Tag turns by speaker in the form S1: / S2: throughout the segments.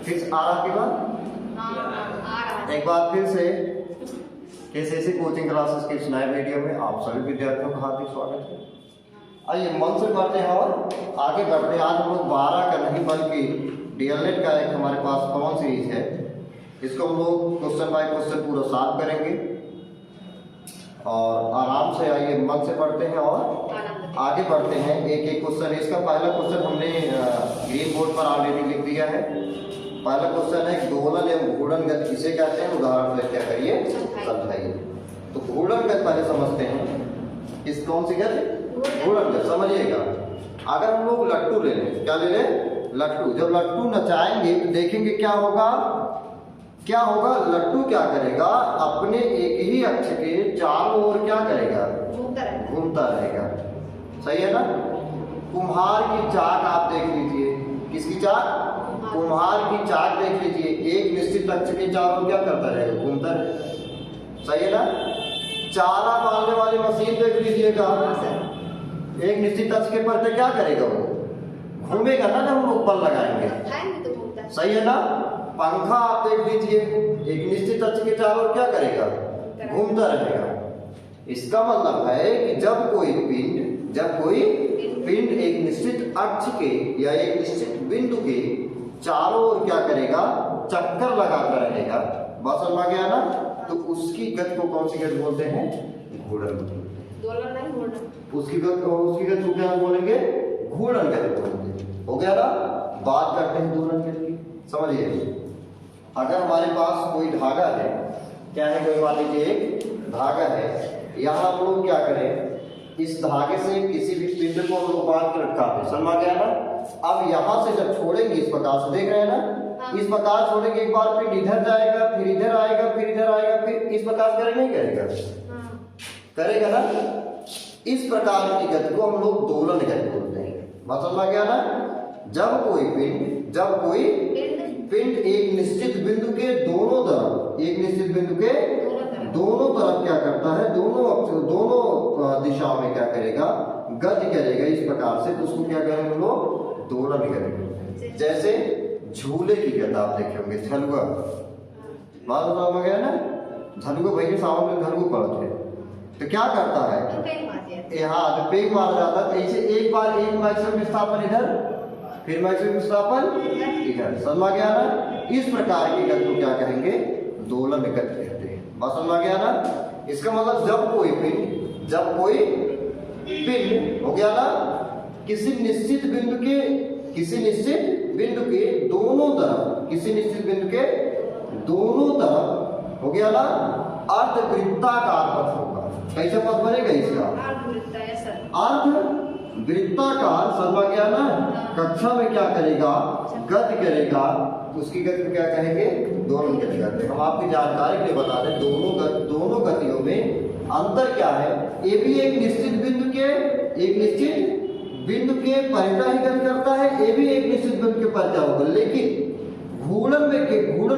S1: फिर आ रहा के बाद एक बार फिर से केसीसी कोचिंग क्लासेस के इस नए वीडियो में आप सभी विद्यार्थियों का हार्दिक स्वागत है। आइए मन से पढ़ते हैं और आगे बढ़ते हैं। आज हम लोग 12 का नहीं बल्कि डीएलएड का एक हमारे पास कॉमन सीरीज है, इसको हम लोग क्वेश्चन बाय क्वेश्चन पूरा सॉल्व करेंगे और आराम से आइए मन से पढ़ते हैं और आगे बढ़ते हैं। एक एक क्वेश्चन, इसका पहला क्वेश्चन हमने ग्रीन बोर्ड पर ऑलरेडी लिख दिया है। पहला क्वेश्चन है दोलन एवं घूर्णन गति किसे कहते हैं, उदाहरण से क्या करिए समझाइए। तो घूर्णन गति पहले समझते हैं, इस कौन सी गति, घूर्णन गति। समझिएगा, अगर हम लोग लट्टू ले लें, क्या ले लें, लट्टू। जब लट्टू नचाएंगे तो देखेंगे क्या होगा, क्या होगा, लट्टू क्या करेगा, अपने एक ही अक्ष के चारों ओर क्या करेगा, घूमता रहेगा। सही है ना। कुम्हार की चाक आप देख लीजिए, किसकी चाक, कुम्हार की चाक देख लीजिए, एक निश्चित अक्ष के चारों क्या करता रहेगा, घूमता रहेगा। सही है ना। चारा पालने वाली मशीन देख लीजिएगा, एक निश्चित अक्ष के पर क्या करेगा, वो घूमेगा ना, जब हम लोग बल लगाएंगे। सही है ना। पंखा आप देख लीजिए, एक निश्चित अक्ष के चारों ओर क्या करेगा, घूमता रहेगा। इसका मतलब है कि जब कोई पिंड एक निश्चित अक्ष के या एक निश्चित बिंदु के चारों ओर क्या करेगा, चक्कर लगाता रहेगा। बात समझ आ गया ना। तो उसकी गति को कौन सी गति बोलते हैं, घूर्णन। उसकी गति को क्या बोलेंगे, घूर्णन गति बोलेंगे। हो गया ना। बात करते हैं दोलन गति की। समझिए, अगर हमारे पास कोई धागा है, क्या है, कोई मान लीजिए एक धागा है, यहाँ हम लोग क्या करें, इस धागे से किसी भी पिंड को हम लोग बांध के रखा है। समझ गया ना। अब यहाँ से जब छोड़ेंगे इस प्रकार से, देख रहे हैं ना, इस प्रकार छोड़ेंगे, एक बार पिंड इधर जाएगा, फिर इधर आएगा, फिर इधर आएगा, फिर इस प्रकार से करेगा, नहीं करेगा, करेगा ना। इस प्रकार की गति को हम लोग दोलन गति बोलते हैं। बात समझ गया ना। जब कोई पिंड एक निश्चित बिंदु के दोनों तरफ, एक निश्चित बिंदु के दोनों तरफ क्या करता है, दोनों दिशाओं में क्या करेगा, गति करेगा इस प्रकार से, तो उसको क्या करेंगे हम लोग, दोलन गति। जैसे झूले की गति आप देखे होंगे, झलुआ। बात समझ गया ना। झलुआ भैया सावन में झलुआ पड़ते हैं, तो क्या करता है, यहाँ पेग मारा जाता है। ऐसे एक बार एक मैक्सिमम विस्थापन इधर, फिर मैक्सिमम विस्थापन इधर। समझ गया ना। इस प्रकार की गति को क्या कहेंगे, दोलन गति कहते हैं। बस समझ गया ना। इसका मतलब जब कोई पिंड हो गया ना, किसी निश्चित बिंदु के दोनों तरफ, किसी निश्चित बिंदु के दोनों तरफ हो गया ना, अर्धवृत्ताकार पथ होगा। कैसे पथ बनेगा इसका, अर्धवृत्ताकार। समझ गया ना। कक्षा में क्या करेगा, गति करेगा, तो उसकी गति को क्या कहेंगे, दोलन गति कहते हैं। हम आपकी जानकारी के लिए बता दें, दोनों गतियों में अंतर क्या है। ये भी एक निश्चित बिंदु के परितः ही गति करता है, ये भी एक निश्चित बिंदु के परितः होगा। लेकिन घूर्णन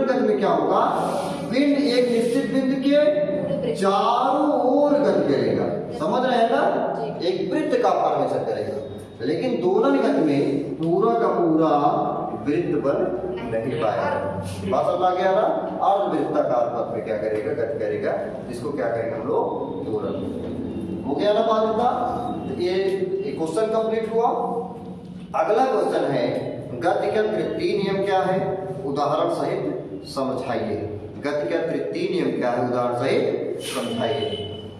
S1: गति में क्या होगा, पिंड एक निश्चित बिंदु के चारों ओर गति करेगा। समझ रहे हैं ना, एक वृत्त का फॉर्मेशन करेगा। लेकिन दोलन गति में पूरा का पूरा वृत्त बन नहीं पाएगा। बात समझ गया ना। अर्धवृत्ताकार पथ में क्या करेगा, गति करेगा, जिसको क्या करेंगे हम लोग, दोलन। हो गया ना बात का। ये क्वेश्चन कंप्लीट हुआ। अगला क्वेश्चन है, गति का तृतीय नियम क्या है, उदाहरण सहित समझाइए। गति का तृतीय नियम क्या है, उदाहरण सहित समझाइए।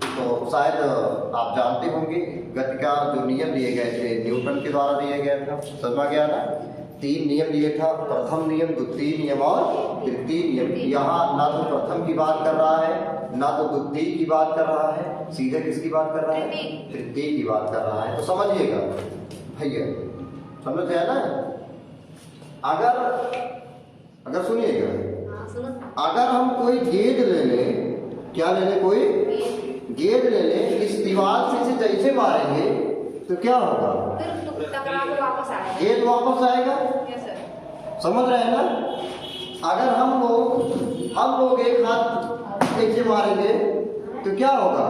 S1: तो शायद आप जानते होंगे, गति का जो नियम दिए गए थे न्यूटन के द्वारा दिया गया था। समझ गया ना। 3 नियम दिए था, प्रथम नियम, द्वितीय नियम और तृतीय नियम। यहाँ ना तो प्रथम की बात कर रहा है, ना तो द्वितीय की बात कर रहा है, सीधे किसकी बात कर रहा है, तृतीय की बात कर रहा है। तो समझिएगा भैया, समझ गया ना। अगर सुनिएगा, अगर हम कोई गेंद ले लें, क्या ले लें, कोई गेंद ले लें, इस दीवार से जैसे मारेंगे तो क्या होगा, गेंद वापस आएगा। समझ रहे हैं ना। अगर हम लोग एक हाथ ऐसे मारेंगे तो क्या होगा,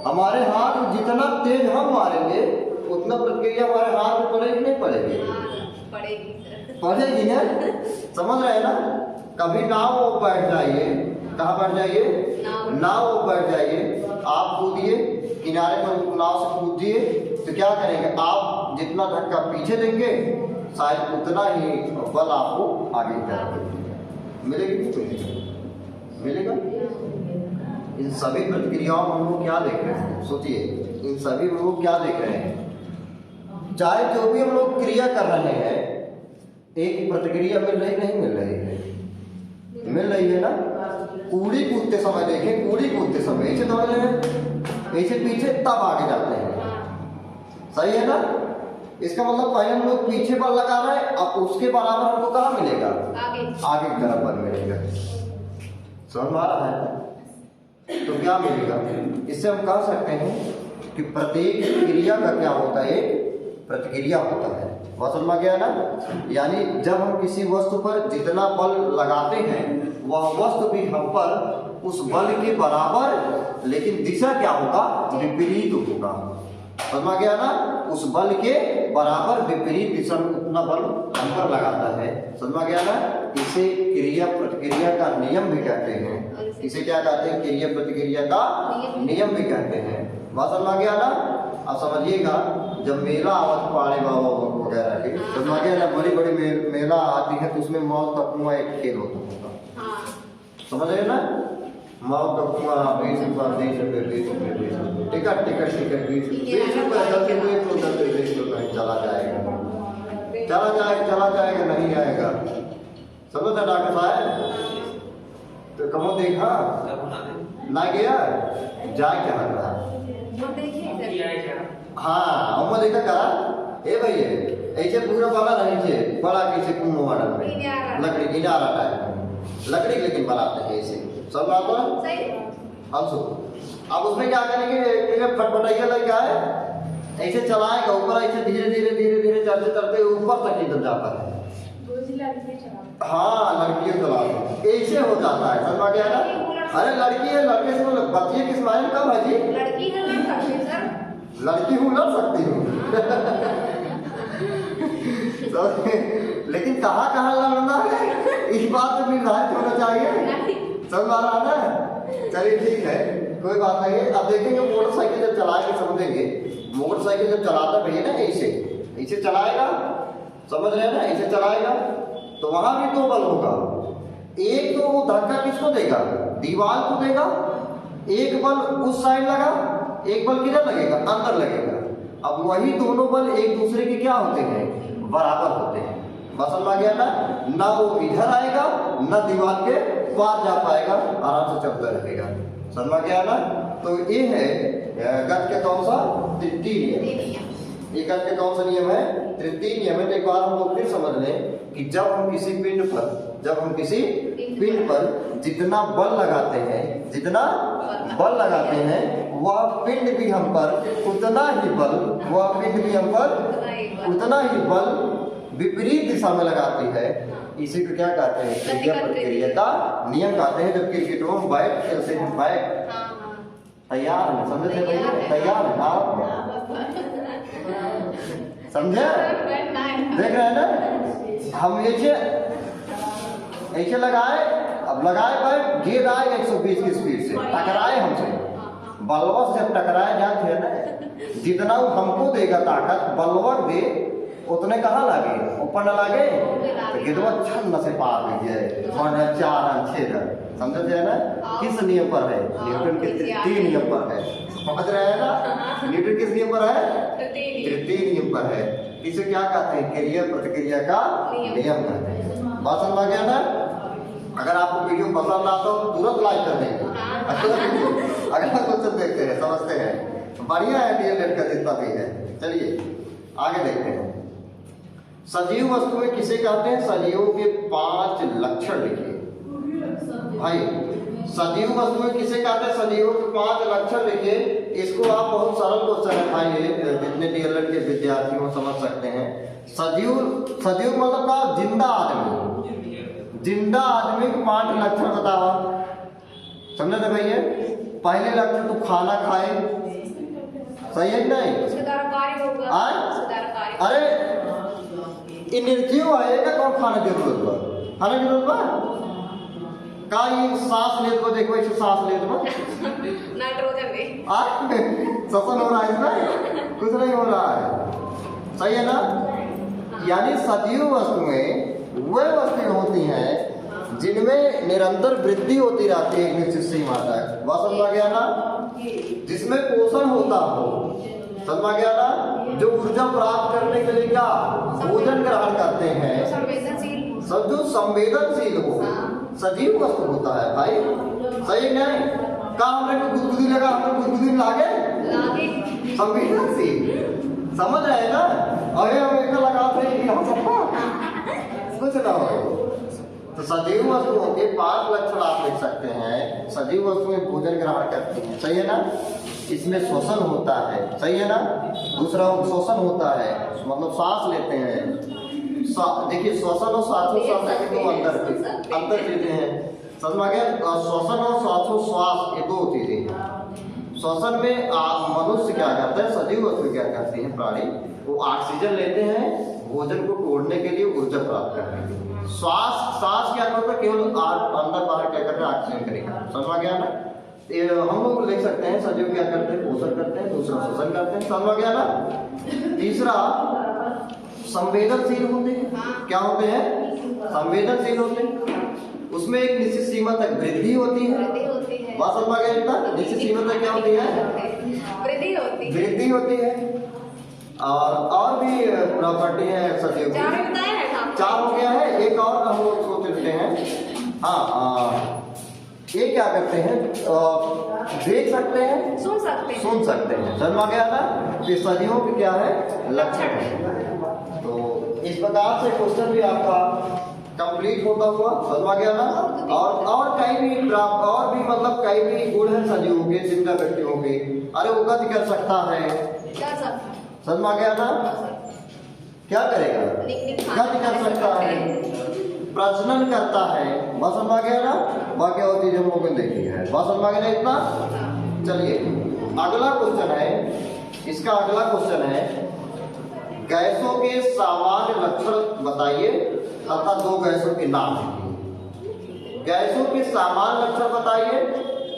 S1: हमारे हाथ जितना तेज हम मारेंगे उतना प्रतिक्रिया हमारे हाथ में पड़ेगी, नहीं पड़ेगी, पढ़ेगी ना, समझ रहे हैं ना। कभी नाव वो बैठ जाइए, कहाँ बैठ जाइए, नाव वो बैठ जाइए, आप कूदिए किनारे पर, नाव से कूदिए तो क्या करेंगे आप, जितना धक्का पीछे देंगे शायद उतना ही बल आपको आगे की तरफ मिलेगी, मिलेगा। इन सभी प्रतिक्रियाओं में हम लोग क्या देख रहे हैं, सोचिए, इन सभी में लोग क्या देख रहे हैं, चाहे जो भी हम लोग क्रिया कर रहे हैं, एक प्रतिक्रिया मिल रही नहीं मिल रही है, मिल रही है ना। कूड़ी कूदते समय देखें, कूड़ी कूदते समय ऐसे दौड़ रहे हैं, ऐसे पीछे तब आगे जाते हैं, सही है ना। इसका मतलब पहले हम लोग पीछे बल लगा रहे हैं, अब उसके बराबर हमको कहाँ मिलेगा, आगे की तरफ बल मिलेगा। समझ में आ रहा है। तो क्या मिलेगा, इससे हम कह सकते हैं कि प्रत्येक क्रिया का क्या होता है, प्रतिक्रिया होता है। वह समझ में गया ना। यानी जब हम किसी वस्तु पर जितना बल लगाते हैं वह वस्तु भी हम पर उस बल के बराबर, लेकिन दिशा क्या होगा, विपरीत होगा। समझ में गया ना। उस बल के बराबर विपरीत दिशा में उतना बल हम पर लगाता है। समझ में गया ना। इसे क्रिया प्रतिक्रिया का नियम भी कहते हैं। इसे क्या कहते हैं, क्रिया प्रतिक्रिया का नियम भी कहते हैं। बात समझ में गया ना। अब समझिएगा, जब मेला आवत पाड़े बाबा वगैरह के, समझ में गया ना, बड़ी बड़ी मेला आती है तो उसमें मौत का कुआं एक खेल होता, समझ रहे ना। मौत का कुआं 20 रुपये 20 रुपये टिकट टिकट टिकट 20 रुपये 10 रुपये चला जाएगा, चला जाएगा नहीं आएगा। समझ था डॉक्टर साहब। तो कहो देखा ना गया जा क्या रहा, हाँ हम देखा करा ए भैया ऐसे पूरा बना रहे थे, बड़ा कैसे कुआं मॉडल में लकड़ी किनारा टाइप लकड़ी, लेकिन बनाते हैं ऐसे सब बात अब सुनो। अब उसमें क्या करेंगे, फटफटाइया लग गया है, ऐसे चलाएगा ऊपर, ऐसे धीरे धीरे धीरे धीरे चलते चलते ऊपर तक निकल जाता है। हाँ लड़कियां चलाते ऐसे हो जाता है, समझ गया ना। अरे लड़की है, लड़के से बच्चे किस मायने कब है जी, लड़की हूँ लड़ सकती हूँ तो, लेकिन कहाँ कहाँ लड़ना है इस बात में निर्धारित होना चाहिए। समझ आ रहा ना। चलिए ठीक है, कोई बात नहीं है। अब देखेंगे मोटरसाइकिल जब चलाएंगे समझेंगे, मोटरसाइकिल जब चलाता भैया ना ऐसे चलाएगा, समझ रहे हैं ना, ऐसे चलाएगा तो वहां भी दो बल होगा। एक तो वो धक्का किसको देगा, दीवार को देगा, एक बल उस साइड लगा, एक बल किधर लगेगा, अंदर लगेगा। अब वही दोनों बल एक दूसरे के क्या होते हैं, बराबर होते हैं। बस समझ गया ना वो इधर आएगा ना दीवार के पार जा पाएगा, आराम से चलता रहेगा। समझ गया ना। तो ये है गति का कौन सा, तृतीय नियम। ये गति का कौन सा नियम है, तृतीय नियम है। एक बार हम लोग फिर समझ लें कि जब हम किसी पिंड पर जितना बल लगाते हैं, जितना बल लगाते हैं वह पिंड भी हम पर उतना ही बल, वह पिंड भी हम पर उतना ही बल विपरीत दिशा में लगाती है। इसी को क्या कहते हैं, क्रिया प्रतिक्रिया का नियम कहते हैं। जब क्रिकेटों में बैट खेलते हैं, बैट तैयार है, समझे थे भैया, तैयार है ना, समझे, देख रहे हैं ना। हम ऐसे लगाए, अब लगाए बैट, गेंद आए 120 की स्पीड से टकराए हमसे, बल्लवा से टकराए जाते हैं ना, जितना वो हमको देगा ताकत, बल्लवा दे उतने कहाँ लागे, ऊपर न लागे तो गिरवा छन्न से पार हो जाए, 4 रन 6 रन। समझ जाए ना। किस नियम पर है, न्यूटन के तृतीय नियम पर है। समझ रहे हैं ना, न्यूटन किस नियम पर है, तृतीय नियम पर है। इसे क्या कहते हैं, क्रिया प्रतिक्रिया का नियम कहते हैं। बात समझ गया ना। अगर आपको वीडियो पसंद आता हो तुरंत लाइक कर देंगे। अगर क्वेश्चन देखते हैं, समझते हैं, बढ़िया है डीएलएड का जितना भी है। चलिए आगे देखते हैं। सजीव वस्तुएं किसे कहते हैं, सजीवों के 5 लक्षण लिखिए भाई। सजीव वस्तुएं किसे कहते हैं, सजीवों के 5 लक्षण लिखिए। इसको आप बहुत सरल क्वेश्चन है भाई, जितने डीएलएड के विद्यार्थी हो समझ सकते हैं। सजीव मतलब क्या, जिंदा आदमी, जिंदा आदमी के 5 लक्षण बतावा, समझे थे भैया। पहले लक्षण तो खाना खाए, सही है नहीं, अरे ये निर्जीव आएगा कौन खाने की जरूरत बा, खाने की जरूरत बा का ये सांस ले तो देखो ऐसे सांस ले तो
S2: नाइट्रोजन में
S1: श्वसन हो रहा है इसमें, कुछ नहीं हो रहा है, सही है ना। यानी सजीव वस्तुएं वह वस्तुएं होती हैं जिनमें निरंतर वृद्धि होती रहती है एक निश्चित सीमा तक, वह समझा गया ना, जिसमें पोषण होता हो, समझा गया ना, जो ऊर्जा प्राप्त करने के लिए क्या भोजन ग्रहण करते हैं, सब जो संवेदनशील हो सजीव वस्तु होता है भाई, सही नहीं। कहा हमने को गुदगुदी लगा, हमने गुदगुदी लागे संवेदनशील, समझ रहे हैं ना। अरे हम एक लगाते हैं हम सबको कुछ ना हो। तो सजीव वस्तुओं के 5 लक्षण आप देख सकते हैं। सजीव वस्तुएं भोजन ग्रहण करती हैं, सही है ना, इसमें श्वसन होता है, सही है ना, दूसरा श्वसन होता है मतलब सांस लेते हैं। देखिए श्वसन और श्वासोच्छ्वास के दो अंतर चीजें हैं, समझ में आ गया। श्वसन और श्वासोच्छ्वास ये दो चीजें हैं। श्वसन में मनुष्य क्या करता है, सजीव वस्तु क्या करती है, प्राणी, वो ऑक्सीजन लेते हैं भोजन को तोड़ने के लिए, ऊर्जा प्राप्त करने के लिए। सांस क्या करता है, केवल अंदर बाहर क्या करता है, ऑक्सीजन करेगा, समझ में गया ना। हम लोग लिख सकते हैं सजीव क्या करते हैं, पोषण करते हैं, दूसरा श्वसन करते हैं, समझ में गया ना। तीसरा संवेदनशील होते हैं, क्या होते हैं, संवेदनशील होते हैं, उसमें एक निश्चित सीमा तक वृद्धि होती है, बात समझ में गया, निश्चित सीमा तक क्या होती है, वृद्धि होती है। और भी प्रॉपर्टी है सजीव की, 4 हो गया है, एक और हम लोग सोच लेते हैं। हाँ, ये क्या करते हैं, देख सकते हैं, सुन सकते हैं, समझ में गया ना। ये सजीवों के क्या है, लक्षण है। तो इस प्रकार से क्वेश्चन भी आपका कंप्लीट होता हुआ, समझ में गया ना। और कई भी मतलब कई भी गुण है सजीवों के जिनका व्यक्तियों के, अरे वो गति कर सकता है, समझ में गया ना, क्या करेगा, गति कर सकता है, प्रजनन करता है, बस समझ में गया ना। बाकी और चीजें हम लोगों ने देखी है, बस समझ में गया इतना। चलिए अगला क्वेश्चन है, इसका अगला क्वेश्चन है, गैसों के सामान्य लक्षण बताइए तथा 2 गैसों के नाम लिखिए। गैसों के सामान्य लक्षण बताइए,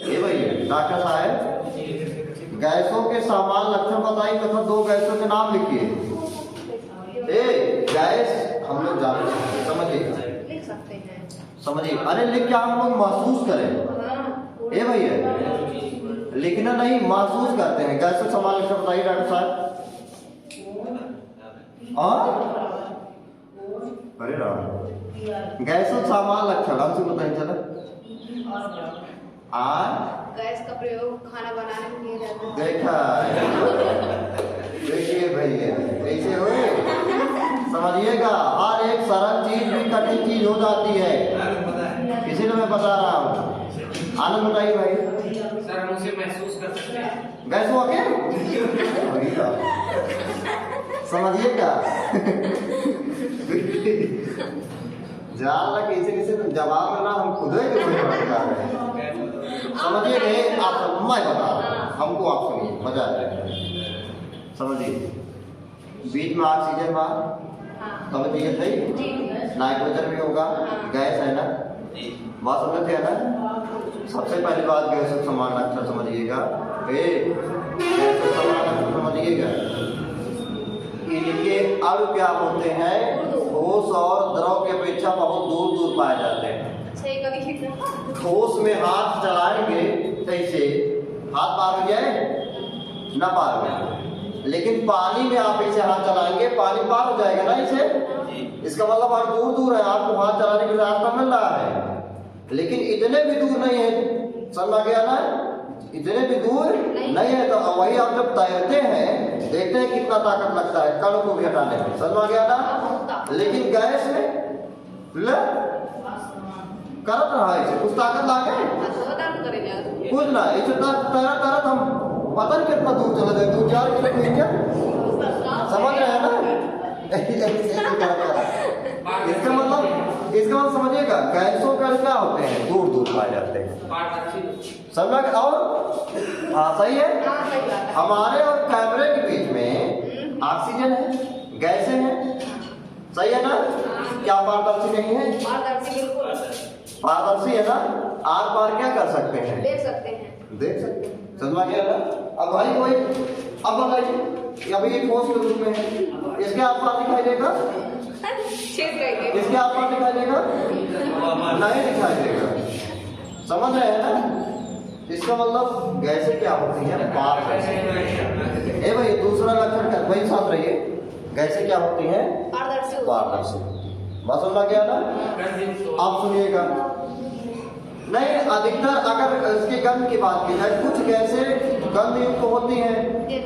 S1: ये भैया डॉक्टर साहब, गैसों के सामान्य लक्षण बताइए तथा 2 गैसों के नाम लिखिए। गैस हम लोग जानते हैं, समझिए, अरे लिख क्या हम लोग महसूस करें, ए भैया लिखना नहीं, महसूस करते हैं। गैसों के सामान्य लक्षण बताइए डॉक्टर साहब। अरे राम, गैसों सामान्य लक्षण हमसे बताइए, चलो।
S2: गैस का प्रयोग खाना बनाने में किया जाता है।
S1: देखा, देखिए भैया ऐसे हो, समझिएगा, हर एक सरल चीज भी कठिन चीज हो जाती है, इसीलिए मैं बता रहा हूँ। आनंद बताइए भाई।
S3: सर हम उसे महसूस कर सकते हैं,
S1: गैस हो गया, समझिएगा। जान कैसे जवाब में ना हम खुद ही समझिए नहीं, आप मैं बता रहा हूँ, हमको आप सुनिए, मजा आ जाएगा। समझिए, बीच में ऑक्सीजन बाहर, समझिए सही, नाइट्रोजन भी होगा, गैस है ना, बात समझते हैं ना। सबसे पहली बात गैस का समान लक्षण समझिएगा, गैस का समान लक्षण समझिएगा। इनके अणु क्या होते हैं, ठोस और द्रव की अपेक्षा बहुत दूर दूर पाए जाते हैं। ठोस में हाथ चलाएंगे कैसे, हाथ पार हो जाए ना, पार हो जाए, लेकिन पानी में आप ऐसे हाथ चलाएंगे पानी पार हो जाएगा ना इसे, इसका मतलब आप दूर दूर है, आपको हाथ चलाने के रास्ता मिल रहा है, लेकिन इतने भी दूर नहीं है, समझ गया ना, इतने भी दूर नहीं है। तो वही आप जब तैरते हैं देखते हैं कितना ताकत लगता है कण को भी हटाने में, समझ गया ना। लेकिन गैस में करत रहा है, कुछ ताकत लागे कुछ ना, इसे तरत हम पता नहीं कितना दूर चले गए, 2-4 किलोमीटर, समझ रहे हैं ना। इसका मतलब समझिएगा, गैसों का क्या होते हैं, दूर दूर पाए जाते हैं, समझ। और हाँ सही है, हमारे और कैमरे के बीच में ऑक्सीजन है, गैसें हैं, सही है ना? क्या पारदर्शी नहीं है?
S2: पारदर्शी बिल्कुल
S1: पारदर्शी है ना? आर पार क्या कर सकते हैं?
S2: देख सकते हैं।
S1: देख सकते हैं। समझ में गया ना? अब भाई कोई अब बताइए अभी ये ठोस के रूप में है, इसके आर पार दिखाई देगा?
S2: छेद करेंगे।
S1: इसके आर पार दिखाई देगा? नहीं दिखाई देगा। समझ रहे हैं ना? इसका मतलब गैसें क्या होती हैं? पारदर्शी। ए भाई दूसरा लक्षण क्या? वही साथ रहिए, गैसें क्या होती हैं?
S2: पारदर्शी
S1: पारदर्शी। बात समझ गया ना? आप सुनिएगा, नहीं अधिकतर अगर इसके गंध की बात की जाए, कुछ गैसें गंध युक्त होती हैं,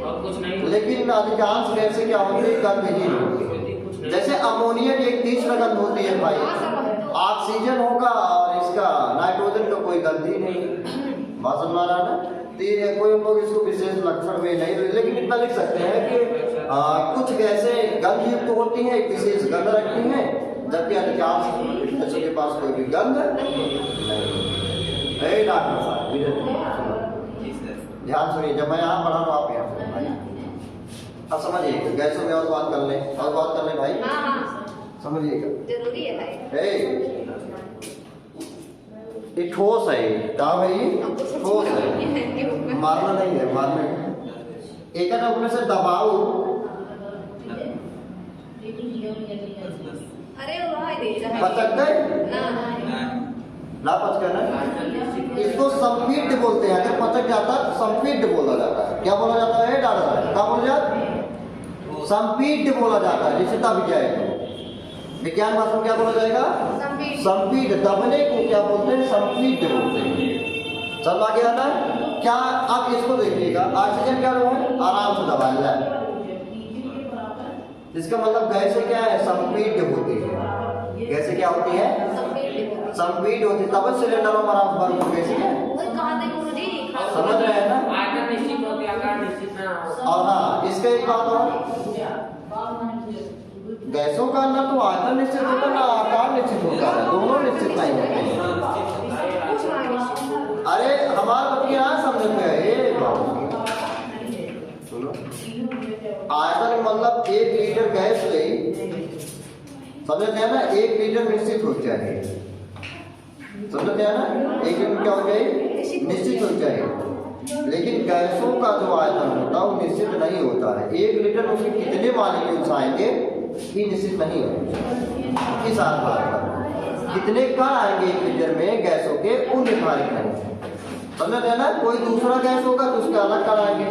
S3: और कुछ नहीं।
S1: लेकिन अधिकांश गैसें क्या होती है? गंधहीन होती है। जैसे अमोनिया की एक तीसरा गंध होती है भाई, ऑक्सीजन होगा और इसका नाइट्रोजन का कोई गंध ही नहीं। बात समझ आ रहा है ना? कोई लोग इसको विशेष लक्षण में नहीं, लेकिन इतना लिख सकते हैं कि कुछ गैसें गंध युक्त होती हैं, एक विशेष गंध रखती हैं, जबकि अधिकांश गैसों के पास कोई भी गंध नहीं। डॉक्टर साहब ध्यान सुनिए, जब मैं यहाँ पढ़ा रहा हूँ आप यहाँ सुनिए भाई। अब समझिए गैसों में और बात कर लें, और बात कर लें भाई। समझिएगा
S2: जरूरी है भाई।
S1: ये ठोस है, कहा भाई ठोस है, मारना नहीं है, मारने एक अपने से दबाओ।
S2: अरे वाह
S1: पचक गए ना पच कर ना, इसको संपीड्य बोलते हैं। अगर पचक जाता है संपीड्य बोला जाता है। क्या बोला जाता है दादा? क्या बोला जाता है? संपीड्य बोला जाता है। जैसे दब जाए विज्ञान भाषा में क्या बोला जाएगा? संपीड्य। दबने को क्या बोलते हैं? संपीड्य बोलते हैं। चल आ गया ना? क्या अब इसको देखिएगा, ऑक्सीजन क्या है? आराम से दबाया जाए, इसका मतलब गैसें क्या है? संपीड्य होती है। गैसें क्या होती है? संपीड्य होती है, तब सिलेंडरों में आराम भर होती है। समझ रहे हैं ना?
S3: आयतन निश्चित होती है, आकार निश्चित ना हो।
S1: और हाँ, इसका एक बात और, गैसों का ना तो आयतन निश्चित होता है ना आकार निश्चित होता है, दोनों निश्चित नहीं होते हैं। अरे हमारे बच्चे यहाँ समझ में आए, सुनो, आयतन मतलब 1 लीटर गैस गई, समझते हैं ना? 1 लीटर निश्चित हो जाए, समझते हैं ना? 1 लीटर क्या हो जाए? निश्चित हो जाए। लेकिन गैसों का जो आयतन होता है वो निश्चित नहीं होता है। 1 लीटर उसके कितने मॉलिक्यूल्स आएंगे ये निश्चित नहीं है। इस आधार पर कितने कण आएंगे 1 लीटर में गैसों के, वो निर्धारित नहीं। समझते हैं ना? कोई दूसरा गैस होगा तो उसके अलग कण आएंगे,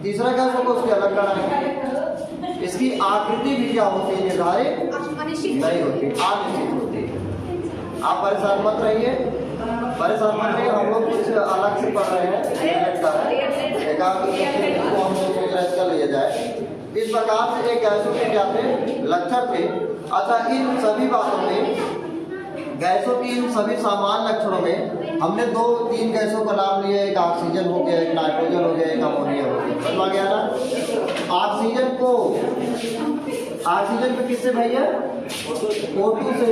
S1: तीसरा गैस होगा उसके अलग कण आएंगे। इसकी आकृति भी क्या होती है? निर्धारित नहीं होती, अनिश्चित होती है। आप परेशान मत रहिए, परेशान मत रहिए, हम लोग कुछ अलग से पढ़ रहे हैं, कर लिया जाए। इस प्रकार से एक गैसों के क्या थे? लक्षण थे। अच्छा, इन सभी बातों में, गैसों की इन सभी सामान्य लक्षणों में हमने 2-3 गैसों का नाम लिया, एक ऑक्सीजन हो गया, एक नाइट्रोजन हो गया, एक अमोनिया हो गया। समझ गया ना? ऑक्सीजन को किससे भैया? O2 से,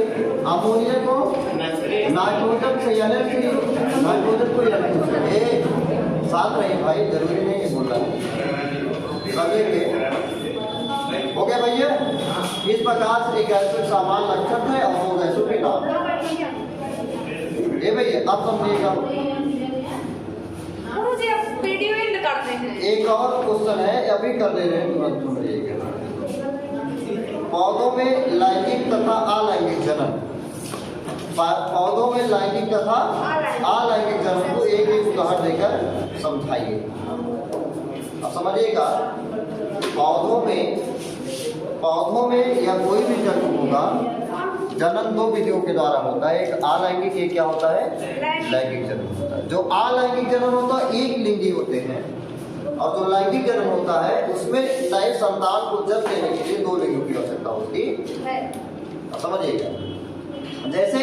S1: अमोनिया को नाइट्रोजन से, नाइट्रोजन को N2 से। साथ रहे भाई, जरूरी नहीं है बोलना हो गया भैया। इस प्रकार से एक गैसों सामान्य लक्षण है और वो गैसों के नाम। ये भैया अब समझिएगा, एक और क्वेश्चन है, अभी कर दे रहे हैं, तुरंत समझिएगा। पौधों में लैंगिक तथा अलैंगिक जनन, पौधों में लैंगिक तथा अलैंगिक जनन को एक एक उदाहरण देकर समझाइए। अब समझिएगा, पौधों में या कोई भी जन्म होगा, जन्म 2 विधियों के द्वारा होता है। एक अलैंगिक, एक क्या होता है? लैंगिक जन्म होता है। जो अलैंगिक जन्म होता है एक लिंगी होते हैं, और जो लैंगिक जन्म होता है उसमें नए संतान को जन्म देने के लिए 2 लिंगों की आवश्यकता होती है। समझिएगा, जैसे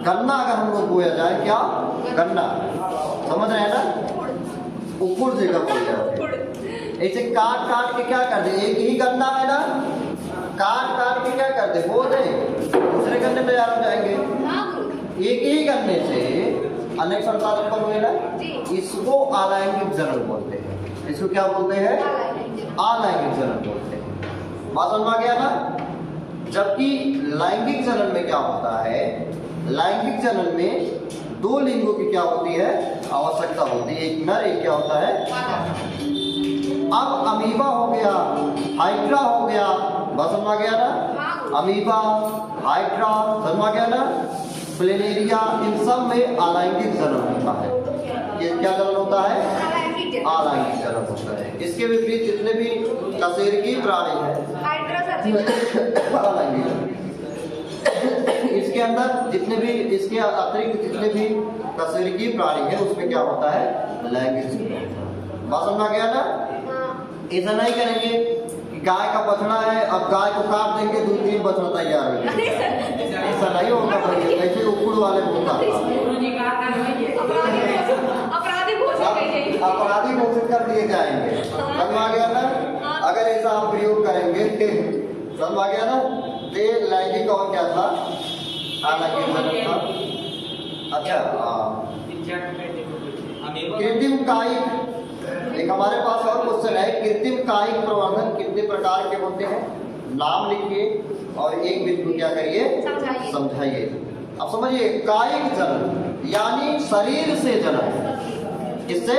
S1: गन्ना अगर हम लोग बोया जाए, क्या गन्ना, समझ रहे हैं ना? उखुड़ जगह बोल जाते, ऐसे काट के क्या कर दे, एक ही गन्ना है ना, काट के क्या कर दे, बो दे, दूसरे गन्ने तैयार हो जाएंगे। एक ही गन्ने से अनेक संतान उत्पन्न हुए ना, इसको अलैंगिक जनन बोलते हैं। इसको क्या बोलते हैं? अलैंगिक जनन बोलते हैं। बात समझ में आ गया ना? जबकि लैंगिक जनन में क्या होता है, लैंगिक जनन में दो लिंगों की क्या होती है, आवश्यकता होती है, एक नर एक क्या होता है। अब अमीबा हो गया, हाइड्रा हो गया, बस समझ आ गया ना, अमीबा, हाइड्रा, समझ आ गया ना, प्लेनेरिया, इन सब में अलैंगिक जनन होता है। ये क्या जनन होता है, अलैंगिक जनन होता है। इसके विपरीत जितने भी कशेरुकी प्राणी हैं अलैंगिक, इसके अंदर जितने भी, इसके अतिरिक्त जितने भी कशेरुकी प्राणी हैं उसमें क्या होता है, लैंगिक जनन। बात समझ आ गया ना। ऐसा नहीं करेंगे कि गाय का बछड़ा है, अब गाय को काट देंगे, दूसरी दिन बछड़ा तैयार हो जाएगा, ऐसा नहीं होगा भाई। ऐसे उकुड़ वाले होता अपराधी घोषित कर दिए जाएंगे, समझ आ गया ना। अगर ऐसा हम प्रयोग करेंगे, समझ आ गया ना। तो लैंगिक और क्या था, अलैंगिक जनन था। अच्छा, कृत्रिम कायिक, एक हमारे पास और क्वेश्चन है, कृत्रिम कायिक प्रवर्धन कितने प्रकार के होते हैं, नाम लिखिए और एक बिंदु क्या करिए, समझाइए। अब समझिए, कायिक जनन यानी शरीर से जनन, किससे,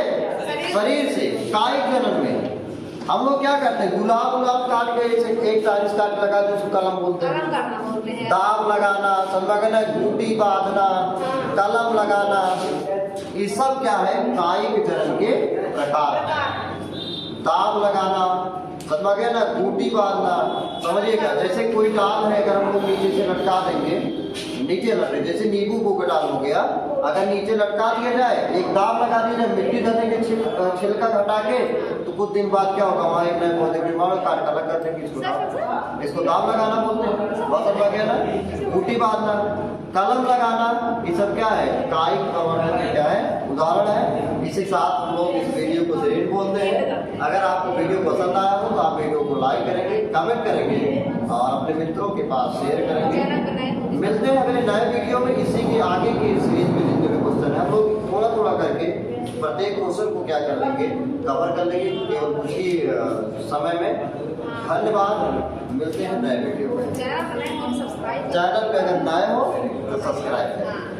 S1: शरीर से। कायिक जनन में हम लोग क्या करते हैं, गुलाब काट के एक चालीस काट लगा दो, उसको कलम बोलते हैं। दाव लगाना, समझना, घूटी बांधना, कलम लगाना, ये सब क्या है, कायिक जनन के प्रकार। दाव लगाना, समझ गया ना, घूटी बांधना, समझिएगा। जैसे कोई डाल है, अगर हम लोग नीचे से लटका देंगे, नीचे लटके, जैसे नींबू को डाल हो गया, अगर नीचे लटका दिया जाए, एक दाव लगा दी जाए, मिट्टी धरने के छिलका हटा के, तो कुछ दिन बाद क्या होगा, वहाँ एक नए पौधे के निर्माण काट अलग कर देंगे, इसको दाव लगाना बोलते हैं। बहुत समझ गया ना। घूटी बांधना, कलम लगाना, ये सब क्या है, कायिक प्रवर्धन क्या है, उदाहरण है। इसी साथ हम लोग इस वीडियो को जरूर बोलते हैं। अगर आपको वीडियो पसंद आया हो तो आप वीडियो को लाइक करेंगे, कमेंट करेंगे और अपने मित्रों के पास शेयर करेंगे। मिलते हैं अगले नए वीडियो में। इसी के आगे की सीरीज में जितने भी क्वेश्चन है, हम लोग थोड़ा थोड़ा करके प्रत्येक क्वेश्चन को क्या कर लेंगे, कवर कर लेंगे केवल कुछ ही समय में। धन्यवाद, मिलते हैं नए वीडियो में। चैनल पे अगर नए हो तो सब्सक्राइब करें।